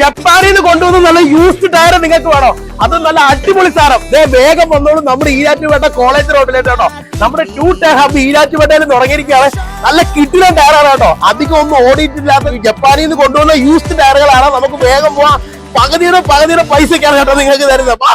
ജപ്പാനിൽ നിന്ന് കൊണ്ടുവന്ന നല്ല യൂസ്ഡ് ടയർ നിങ്ങൾക്ക് വേണോ? അത് നല്ല അടിപൊളി സാധനം. വേഗം വന്നോളൂ നമ്മുടെ ഈരാറ്റുപേട്ട കോളേജ് റോഡിലേക്ക് കേട്ടോ. നമ്മുടെ 2 ടയർ ഹബ് ഈരാറ്റുപേട്ടയിൽ തുടങ്ങിയിരിക്കുകയാണ്. നല്ല കിടിലൻ ടയറാണ് കേട്ടോ. അധികം ഒന്നും ഓടിയിട്ടില്ലാത്ത ജപ്പാനിൽ നിന്ന് കൊണ്ടുവന്ന യൂസ്ഡ് ടയറുകളാണ്. നമുക്ക് വേഗം പോവാം. പകുതിയുടെ പൈസക്കാണ് കേട്ടോ നിങ്ങൾക്ക് തരുന്നത്.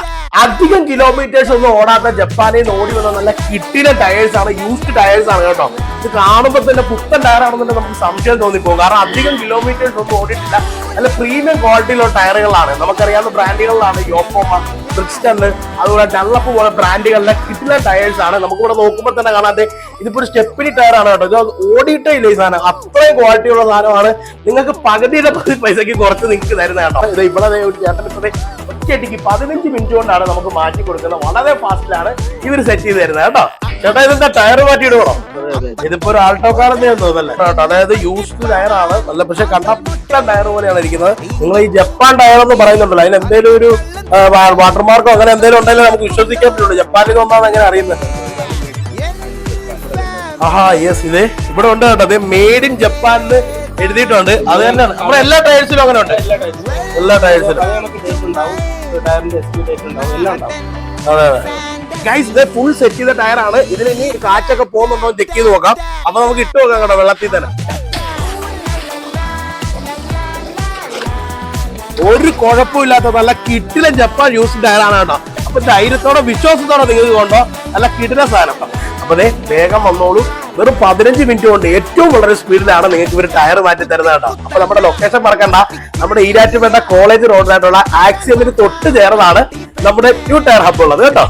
അധികം കിലോമീറ്റേഴ്സ് ഒന്നും ഓടാത്ത ജപ്പാനിൽ നിന്ന് ഓടി വന്ന നല്ല കിടിലൻ ടയേഴ്സ് ആണ്, യൂസ്ഡ് ടയേഴ്സ് ആണ് കേട്ടോ. ഇത് കാണുമ്പോൾ തന്നെ പുത്തൻ ടയറാണെന്നുണ്ടെങ്കിൽ നമുക്ക് സംശയം തോന്നിപ്പോകും. കാരണം അധികം കിലോമീറ്റേഴ്സ് ഒന്നും ഓടിയിട്ടില്ല. നല്ല പ്രീമിയം ക്വാളിറ്റിയിലുള്ള ടയറുകളാണ്. നമുക്കറിയാവുന്ന ബ്രാൻഡുകളിലാണ് യോക്കോമ, ബ്രിക്സ്റ്റൺ, അതുപോലെ ഡള്ളപ്പ് പോലെ ബ്രാൻഡുകളിലെ കിടിലൻ ടയേഴ്സ് ആണ്. നമുക്കിവിടെ നോക്കുമ്പോൾ തന്നെ കാണാതെ ഇതിപ്പോ ഒരു സ്റ്റെപ്പിനി ടയർ ആണ് കേട്ടോ. ഇത് ഓടിയിട്ടേ ഇല്ല ഈ സാധനം. അത്രയും ക്വാളിറ്റി ഉള്ള സാധനമാണ്. നിങ്ങൾക്ക് പകുതിയുടെ പൈസക്ക് കുറച്ച് നിങ്ങൾക്ക് തരുന്ന കേട്ടോ. ഇത് ഇവിടെ ഒരു ചേട്ടൻ ഇപ്പഴേ ഒറ്റയടിക്ക് 15 മിനിറ്റ് കൊണ്ടാണ് നമുക്ക് മാറ്റി കൊടുക്കുന്നത്. വളരെ ഫാസ്റ്റിലാണ് ഇവർ സെറ്റ് ചെയ്ത് തരുന്നത് കേട്ടോ. ചേട്ടാ ഇതെന്താ ടയർ മാറ്റി ഇടുകയാണോ? ഇതിപ്പോ ഒരു ആൾട്ടോ കാറെന്ന് തോന്നല്ലേ കേട്ടോ. അതായത് യൂസ്ഡ് ടയറാണ്. നല്ല പക്ഷെ കണ്ട ടയർ പോലെയാണ് ഇരിക്കുന്നത്. നിങ്ങൾ ഈ ജപ്പാൻ ടയർ എന്ന് പറയുന്നുണ്ടല്ലോ, അതിന് എന്തെങ്കിലും ഒരു വാട്ടർമാർക്കോ അങ്ങനെ എന്തെങ്കിലും ഉണ്ടെങ്കിൽ നമുക്ക് വിശ്വസിക്കാൻ പറ്റുള്ളൂ. ജപ്പാനിൽ ഒന്നാണ് എങ്ങനെ അറിയുന്നത്? ആഹാ യെസ്, ഇത് ഇവിടെ ഉണ്ട് കേട്ടോ. അത് മെയ്ഡ് ഇൻ ജപ്പാനില് എഴുതിയിട്ടുണ്ട്. അത് തന്നെയാണ് നമ്മുടെ എല്ലാ ടയേഴ്സിലും അങ്ങനെ ഉണ്ട്. എല്ലാ ടയേഴ്സിലും അതെ അതെ ഗൈസ്, ഇത് ഫുൾ സെറ്റ് ചെയ്ത ടയറാണ്. ഇതിന് ഇനി കാറ്റൊക്കെ പോകുന്നുണ്ടോ ചെക്ക് ചെയ്ത് നോക്കാം. അപ്പൊ നമുക്ക് ഇട്ട് നോക്കാം കേട്ടോ വെള്ളത്തിൽ തന്നെ. ഒരു കുഴപ്പമില്ലാത്ത നല്ല കിടിലൻ ജപ്പാൻ യൂസ്ഡ് ടയറാണ് കേട്ടോ. അപ്പൊ ധൈര്യത്തോടെ വിശ്വാസത്തോടെ നിങ്ങൾക്ക് കൊണ്ടോ നല്ല കിടിലൻ സാധനം. അപ്പൊ വേഗം വന്നോളൂ. വെറും 15 മിനിറ്റ് കൊണ്ട് ഏറ്റവും വളരെ സ്പീഡിലാണ് നിങ്ങൾക്ക് ഇവർ ടയർ മാറ്റി തരുന്നത് കേട്ടോ. അപ്പൊ നമ്മുടെ ലൊക്കേഷൻ മറക്കണ്ട. നമ്മുടെ ഈരാറ്റുപേട്ട കോളേജ് റോഡിലായിട്ടുള്ള ആക്സിയമിന് തൊട്ട് ചേർന്നാണ് നമ്മുടെ 2 ടയർ ഹബ് ഉള്ളത് കേട്ടോ.